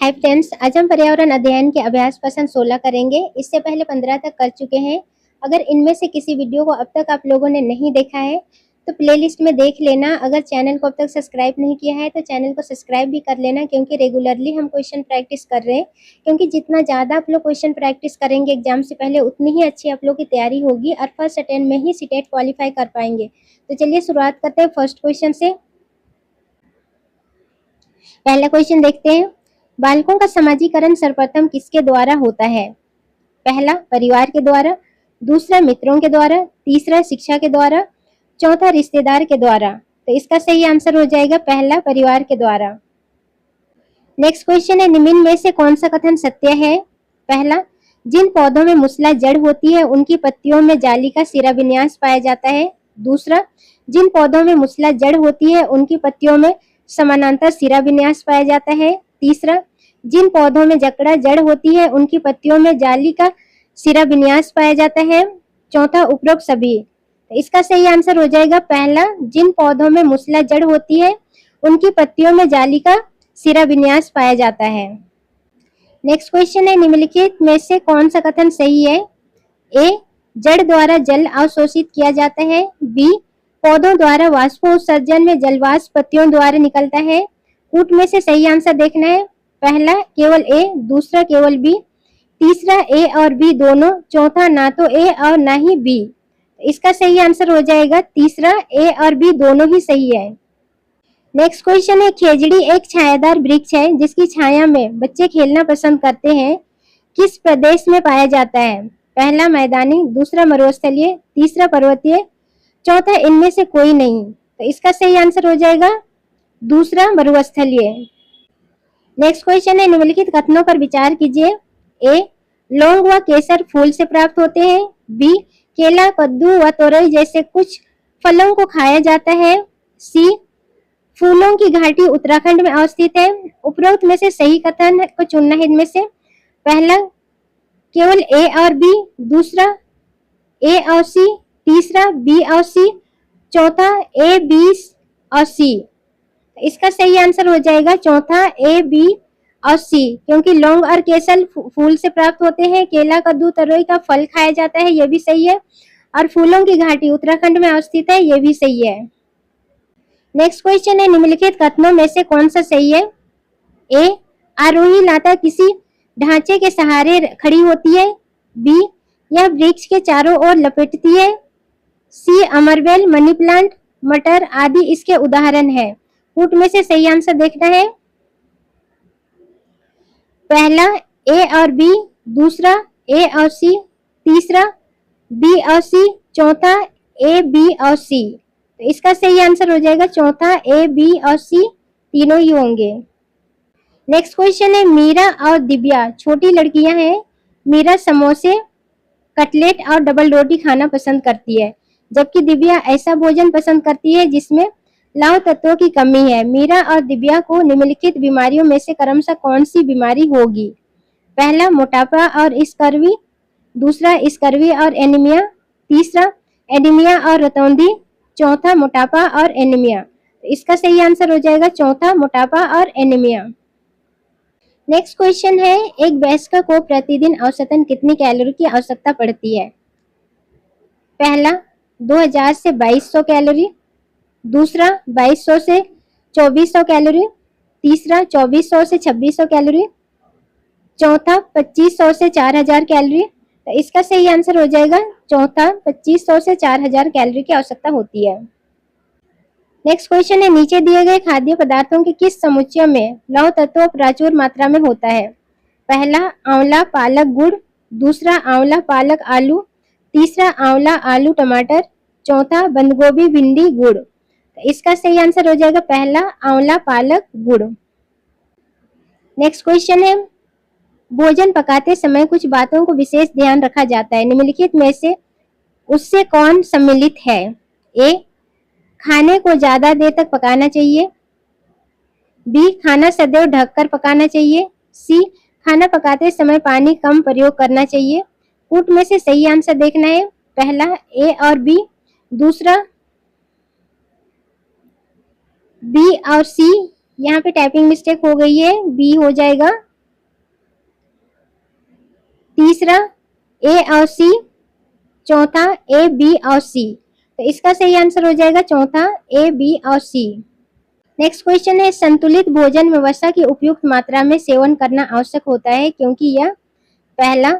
Hi friends, आज हम पर्यावरण अध्ययन के अभ्यास प्रश्न 16 करेंगे। इससे पहले 15 तक कर चुके हैं। अगर इनमें से किसी वीडियो को अब तक आप लोगों ने नहीं देखा है तो प्लेलिस्ट में देख लेना। अगर चैनल को अब तक सब्सक्राइब नहीं किया है तो चैनल को सब्सक्राइब भी कर लेना, क्योंकि रेगुलरली हम क्वेश्चन प्रैक्टिस कर रहे हैं। क्योंकि जितना ज़्यादा आप लोग क्वेश्चन प्रैक्टिस करेंगे एग्जाम से पहले, उतनी ही अच्छी आप लोग की तैयारी होगी और फर्स्ट अटेम्प्ट में ही सीटेट क्वालिफाई कर पाएंगे। तो चलिए शुरुआत करते हैं फर्स्ट क्वेश्चन से। पहला क्वेश्चन देखते हैं। बालकों का समाजीकरण सर्वप्रथम किसके द्वारा होता है? पहला परिवार के द्वारा, दूसरा मित्रों के द्वारा, तीसरा शिक्षा के द्वारा, चौथा रिश्तेदार के द्वारा। तो इसका सही आंसर हो जाएगा पहला परिवार के द्वारा। नेक्स्ट क्वेश्चन है, निम्न में से कौन सा कथन सत्य है? पहला, जिन पौधों में मुसला जड़ होती है उनकी पत्तियों में जाली का सिरा विन्यास पाया जाता है। दूसरा, जिन पौधों में मुसला जड़ होती है उनकी पत्तियों में समानांतर सिरा विन्यास पाया जाता है। तीसरा, जिन पौधों में जकड़ा जड़ होती है उनकी पत्तियों में जाली का सिरा विन्यास पाया जाता है। चौथा, उपरोक्त सभी। तो इसका सही आंसर हो जाएगा पहला, जिन पौधों में मुसला जड़ होती है उनकी पत्तियों में जाली का सिरा विन्यास पाया जाता है। नेक्स्ट क्वेश्चन है, निम्नलिखित में से कौन सा कथन सही है? ए, जड़ द्वारा जल अवशोषित किया जाता है। बी, पौधों द्वारा वाष्पोत्सर्जन में जलवाष्प पत्तियों द्वारा निकलता है। कूट में से सही आंसर देखना है। पहला केवल ए, दूसरा केवल बी, तीसरा ए और बी दोनों, चौथा ना तो ए और ना ही बी। इसका सही आंसर हो जाएगा तीसरा, ए और बी दोनों ही सही है। नेक्स्ट क्वेश्चन है, खेजड़ी एक छायादार वृक्ष है जिसकी छाया में बच्चे खेलना पसंद करते हैं। किस प्रदेश में पाया जाता है? पहला मैदानी, दूसरा मरुस्थलीय, तीसरा पर्वतीय, चौथा इनमें से कोई नहीं। तो इसका सही आंसर हो जाएगा दूसरा मरुस्थलीय। नेक्स्ट क्वेश्चन है, निम्नलिखित कथनों पर विचार कीजिए। ए, लौंग व केसर फूल से प्राप्त होते हैं। बी, केला, कद्दू व तोरई जैसे कुछ फलों को खाया जाता है। सी, फूलों की घाटी उत्तराखंड में अवस्थित है। उपरोक्त में से सही कथन को चुनना है। इनमें से पहला केवल ए और बी, दूसरा ए और सी, तीसरा बी और सी, चौथा ए, बी और सी। इसका सही आंसर हो जाएगा चौथा ए, बी और सी, क्योंकि लौंग और केसर फूल से प्राप्त होते हैं। केला, कद्दू, तरोई का फल खाया जाता है, यह भी सही है। और फूलों की घाटी उत्तराखंड में अवस्थित है, यह भी सही है। नेक्स्ट क्वेश्चन है, निम्नलिखित कथनों में से कौन सा सही है? ए, आरोही लाता किसी ढांचे के सहारे खड़ी होती है। बी, यह वृक्ष के चारों ओर लपेटती है। सी, अमरवेल, मनी प्लांट, मटर आदि इसके उदाहरण है। कूट में से सही आंसर देखना है। पहला ए और बी, दूसरा ए और सी, तीसरा बी और सी, चौथा ए, बी और सी। तो इसका सही आंसर हो जाएगा चौथा ए, बी और सी तीनों ही होंगे। नेक्स्ट क्वेश्चन है, मीरा और दिव्या छोटी लड़कियां हैं। मीरा समोसे, कटलेट और डबल रोटी खाना पसंद करती है, जबकि दिव्या ऐसा भोजन पसंद करती है जिसमें लवण तत्वों की कमी है। मीरा और दिव्या को निम्नलिखित बीमारियों में से क्रमशः कौन सी बीमारी होगी? पहला मोटापा और स्कर्वी, दूसरा स्कर्वी और एनीमिया, तीसरा एनीमिया और रतौंधी, चौथा मोटापा और एनीमिया। इसका सही आंसर हो जाएगा चौथा मोटापा और एनीमिया। नेक्स्ट क्वेश्चन है, एक वयस्क को प्रतिदिन औसतन कितनी कैलोरी की आवश्यकता पड़ती है? पहला 2000 से 2200 कैलोरी, दूसरा 2200 से 2400 कैलोरी, तीसरा 2400 से 2600 कैलोरी, चौथा 2500 से 4000 कैलोरी। तो इसका सही आंसर हो जाएगा चौथा 2500 से 4000 कैलोरी की आवश्यकता होती है। नेक्स्ट क्वेश्चन है, नीचे दिए गए खाद्य पदार्थों के किस समुच्चय में लवण तत्व प्रचुर मात्रा में होता है? पहला आंवला, पालक, गुड़, दूसरा आंवला, पालक, आलू, तीसरा आंवला, आलू, टमाटर, चौथा बंद गोभी, भिंडी, गुड़। तो इसका सही आंसर हो जाएगा पहला आंवला, पालक, गुड़। नेक्स्ट क्वेश्चन है, भोजन पकाते समय कुछ बातों को विशेष ध्यान रखा जाता है, निम्नलिखित में से उससे कौन सम्मिलित है? ए, खाने को ज्यादा देर तक पकाना चाहिए। बी, खाना सदैव ढककर पकाना चाहिए। सी, खाना पकाते समय पानी कम प्रयोग करना चाहिए। कूट में से सही आंसर देखना है। पहला ए और बी, दूसरा बी और सी। यहाँ पे टाइपिंग मिस्टेक हो गई है, बी हो जाएगा। तीसरा ए और सी, चौथा ए बी और सी। तो इसका सही आंसर हो जाएगा चौथा ए बी और सी। नेक्स्ट क्वेश्चन है, संतुलित भोजन में वसा की उपयुक्त मात्रा में सेवन करना आवश्यक होता है क्योंकि यह पहला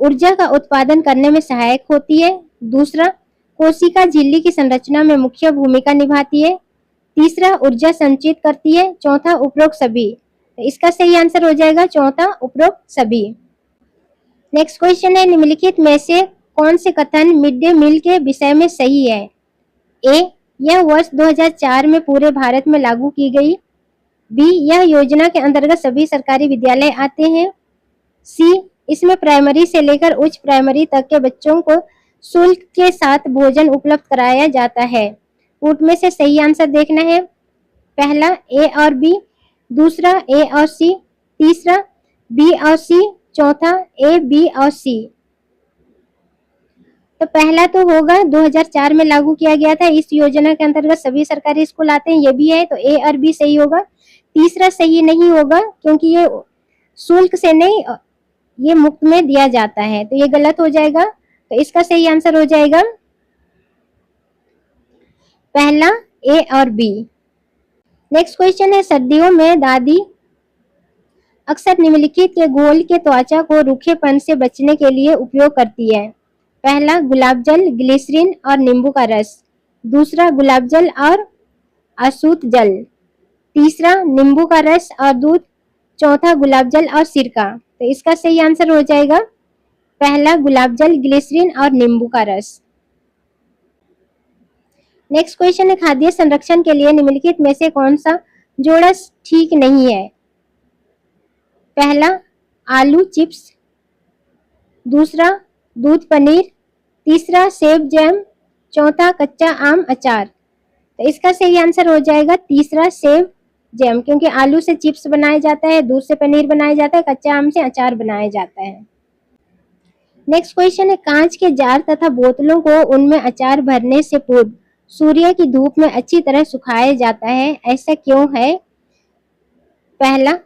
ऊर्जा का उत्पादन करने में सहायक होती है, दूसरा कोशिका झिल्ली की संरचना में मुख्य भूमिका निभाती है, तीसरा ऊर्जा संचित करती है, चौथा उपरोक्त सभी। तो इसका सही आंसर हो जाएगा चौथा उपरोक्त सभी। नेक्स्ट क्वेश्चन है, निम्नलिखित में से कौन से कथन मिड डे मील के विषय में सही है? ए, यह वर्ष 2004 में पूरे भारत में लागू की गई। बी, यह योजना के अंतर्गत सभी सरकारी विद्यालय आते हैं। सी, इसमें प्राइमरी से लेकर उच्च प्राइमरी तक के बच्चों को शुल्क के साथ भोजन उपलब्ध कराया जाता है। ऊट में से सही आंसर देखना है, पहला ए और बी, दूसरा ए और सी, तीसरा बी और सी, चौथा ए बी और सी। तो पहला तो होगा 2004 में लागू किया गया था, इस योजना के अंतर्गत सभी सरकारी स्कूल आते हैं, ये भी है, तो ए और बी सही होगा। तीसरा सही नहीं होगा क्योंकि ये शुल्क से नहीं, ये मुफ्त में दिया जाता है, तो ये गलत हो जाएगा। तो इसका सही आंसर हो जाएगा पहला ए और बी। नेक्स्ट क्वेश्चन है, सर्दियों में दादी अक्सर निम्नलिखित के घोल के त्वचा को रूखेपन से बचने के लिए उपयोग करती है। पहला गुलाब जल, ग्लिसरीन और नींबू का रस, दूसरा गुलाब जल और अशुद्ध जल, तीसरा नींबू का रस और दूध, चौथा गुलाब जल और सिरका। तो इसका सही आंसर हो जाएगा पहला गुलाब जल, ग्लिसरीन और नींबू का रस। नेक्स्ट क्वेश्चन है, खाद्य संरक्षण के लिए निम्नलिखित में से कौन सा जोड़ा ठीक नहीं है? पहला आलू चिप्स, दूसरा दूध पनीर, तीसरा सेब जैम, चौथा कच्चा आम अचार। तो इसका सही आंसर हो जाएगा तीसरा सेब जैम, क्योंकि आलू से चिप्स बनाया जाता है, दूध से पनीर बनाया जाता है, कच्चा आम से अचार बनाया जाता है। नेक्स्ट क्वेश्चन है, कांच के जार तथा बोतलों को उनमें अचार भरने से पूर्व सूर्य की धूप में अच्छी तरह सुखाया जाता है, ऐसा क्यों है? पहला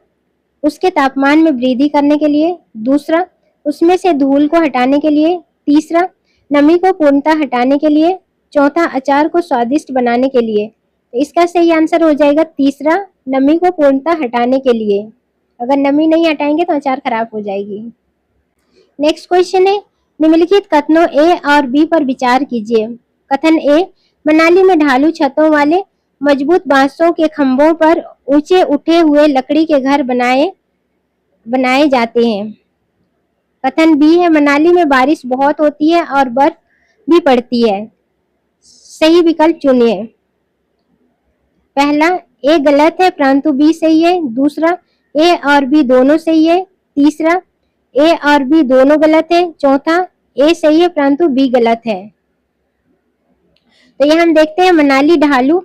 उसके तापमान में वृद्धि करने के लिए, दूसरा उसमें से धूल को हटाने के लिए, तीसरा नमी को पूर्णतः हटाने के लिए, चौथा अचार को स्वादिष्ट बनाने के लिए। तो इसका सही आंसर हो जाएगा तीसरा, नमी को पूर्णतः हटाने के लिए। अगर नमी नहीं हटाएंगे तो अचार खराब हो जाएगी। नेक्स्ट क्वेश्चन है, निम्नलिखित कथनों ए और बी पर विचार कीजिए। कथन ए, मनाली में ढालू छतों वाले मजबूत बांसों के खंभों पर ऊंचे उठे हुए लकड़ी के घर बनाए जाते हैं। कथन बी है, मनाली में बारिश बहुत होती है और बर्फ भी पड़ती है। सही विकल्प चुनिए। पहला ए गलत है परंतु बी सही है, दूसरा ए और बी दोनों सही है, तीसरा ए और बी दोनों गलत है, चौथा ए सही है परंतु बी गलत है। तो ये हम देखते हैं, मनाली ढालू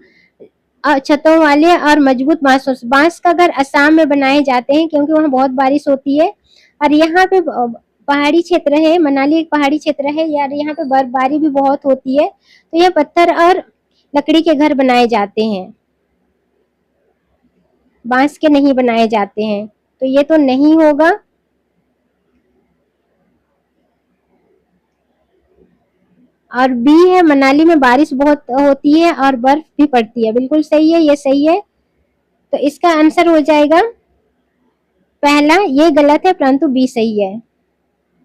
छतों वाले और मजबूत बांस का घर असम में बनाए जाते हैं क्योंकि वहाँ बहुत बारिश होती है और यहाँ पे पहाड़ी क्षेत्र है, मनाली एक पहाड़ी क्षेत्र है यार, यहाँ पे बर्फबारी भी बहुत होती है, तो ये पत्थर और लकड़ी के घर बनाए जाते हैं, बांस के नहीं बनाए जाते हैं, तो ये तो नहीं होगा। और बी है, मनाली में बारिश बहुत होती है और बर्फ भी पड़ती है, बिल्कुल सही है, ये सही है। तो इसका आंसर हो जाएगा पहला, ये गलत है परंतु बी सही है।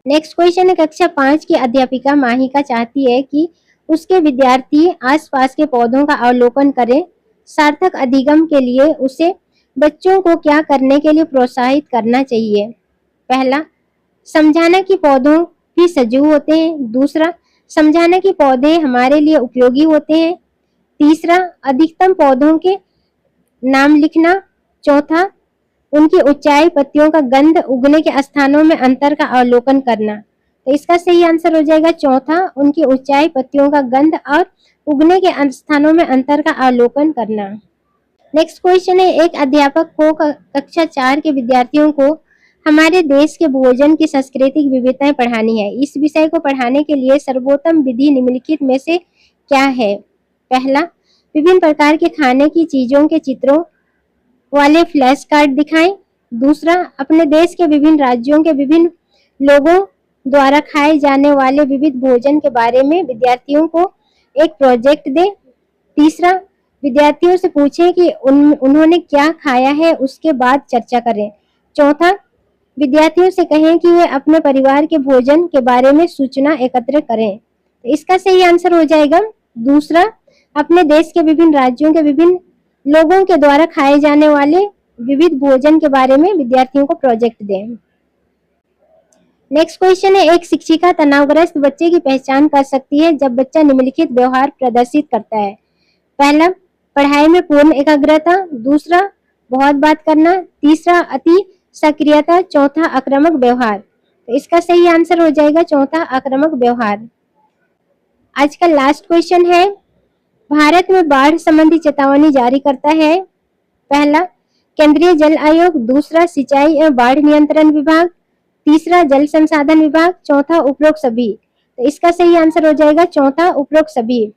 नेक्स्ट क्वेश्चन है, कक्षा 5 की अध्यापिका माहिका चाहती है कि उसके विद्यार्थी आसपास के पौधों का अवलोकन करें। सार्थक अधिगम के लिए उसे बच्चों को क्या करने के लिए प्रोत्साहित करना चाहिए? पहला, समझाना कि पौधों भी सजीव होते हैं, दूसरा समझाना कि पौधे हमारे लिए उपयोगी होते हैं, तीसरा अधिकतम पौधों के नाम लिखना, चौथा उनकी ऊंचाई, पत्तियों का गंध, उगने के स्थानों में अंतर का अवलोकन करना। तो इसका सही आंसर हो जाएगा चौथा, उनकी ऊंचाई, पत्तियों का गंध और उगने के स्थानों में अंतर का अवलोकन करना। नेक्स्ट क्वेश्चन है, एक अध्यापक को कक्षा 4 के विद्यार्थियों को हमारे देश के भोजन की सांस्कृतिक विविधताएं पढ़ानी है। इस विषय को पढ़ाने के लिए सर्वोत्तम विधि निम्नलिखित में से क्या है? पहला, विभिन्न प्रकार के खाने की चीजों के चित्रों वाले फ्लैश कार्ड दिखाएं, दूसरा अपने देश के विभिन्न राज्यों के विभिन्न लोगों द्वारा खाए जाने वाले विविध भोजन के बारे में विद्यार्थियों को एक प्रोजेक्ट दें। तीसरा, विद्यार्थियों से पूछें कि उन्होंने क्या खाया है, उसके बाद चर्चा करें। चौथा, विद्यार्थियों से कहें कि वे अपने परिवार के भोजन के बारे में सूचना एकत्र करें। तो इसका सही आंसर हो जाएगा दूसरा, अपने देश के विभिन्न राज्यों के विभिन्न लोगों के द्वारा खाए जाने वाले विविध भोजन के बारे में विद्यार्थियों को प्रोजेक्ट दें। नेक्स्ट क्वेश्चन है, एक शिक्षिका तनावग्रस्त बच्चे की पहचान कर सकती है जब बच्चा निम्नलिखित व्यवहार प्रदर्शित करता है। पहला, पढ़ाई में पूर्ण एकाग्रता। दूसरा, बहुत बात करना। तीसरा, अति सक्रियता। चौथा, आक्रामक व्यवहार। तो इसका सही आंसर हो जाएगा चौथा, आक्रामक व्यवहार। आज का लास्ट क्वेश्चन है, भारत में बाढ़ संबंधी चेतावनी जारी करता है। पहला, केंद्रीय जल आयोग। दूसरा, सिंचाई एवं बाढ़ नियंत्रण विभाग। तीसरा, जल संसाधन विभाग। चौथा, उपरोक्त सभी। तो इसका सही आंसर हो जाएगा चौथा, उपरोक्त सभी।